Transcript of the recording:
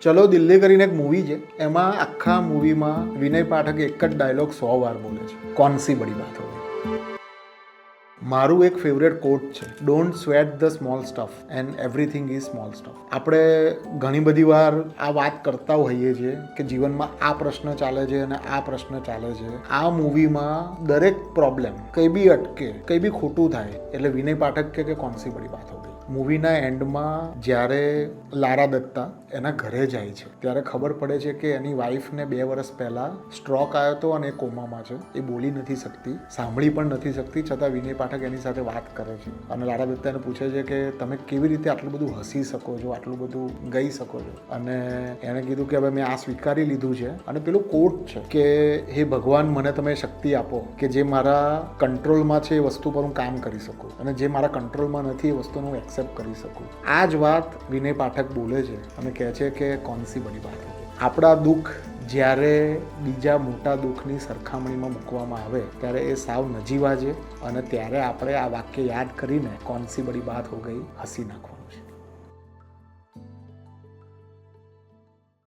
ચલો દિલ્હી કરીને એક મૂવી છે, એમાં આખા મૂવીમાં વિનય પાઠક એક જ ડાયલોગ 100 વાર બોલે છે, કોન સી બડી બાત હો ગઈ. મારું એક ફેવરેટ કોટ છે, don't sweat the small stuff and everything is small stuff. આપણે ઘણી બધી વાર આ વાત કરતા હોઈએ છીએ કે જીવનમાં આ પ્રશ્ન ચાલે છે અને આ પ્રશ્ન ચાલે છે. આ મૂવીમાં દરેક પ્રોબ્લેમ કંઈ બી અટકે, કંઈ બી ખોટું થાય એટલે વિનય પાઠક કે કોન સી બડી બાત હો ગઈ. મૂવીના એન્ડમાં જ્યારે લારા દત્તા એના ઘરે જાય છે ત્યારે ખબર પડે છે કે એની વાઈફને 2 વર્ષ પહેલાં સ્ટ્રોક આવ્યો હતો અને એ કોમામાં છે, એ બોલી નથી શકતી, સાંભળી પણ નથી શકતી, છતાં વિનય પાઠક એની સાથે વાત કરે છે અને લારા દત્તા એને પૂછે છે કે તમે કેવી રીતે આટલું બધું હસી શકો છો, આટલું બધું ગઈ શકો છો. અને એણે કીધું કે હવે મેં આ સ્વીકારી લીધું છે અને પેલું કોટ છે કે હે ભગવાન, મને તમે શક્તિ આપો કે જે મારા કંટ્રોલમાં છે એ વસ્તુ પર હું કામ કરી શકું અને જે મારા કંટ્રોલમાં નથી એ વસ્તુને હું એક્સેપ્ટ કરી શકું. આ જ વાત વિનય પાઠક બોલે છે અને કહે છે કે કોન સી બડી બાત હો. આપણા દુઃખ જ્યારે બીજા મોટા દુઃખની સરખામણીમાં મૂકવામાં આવે ત્યારે એ સાવ નજીવા છે અને ત્યારે આપણે આ વાક્ય યાદ કરીને કોન સી બડી બાત હો ગઈ હસી નાખવાનું છે.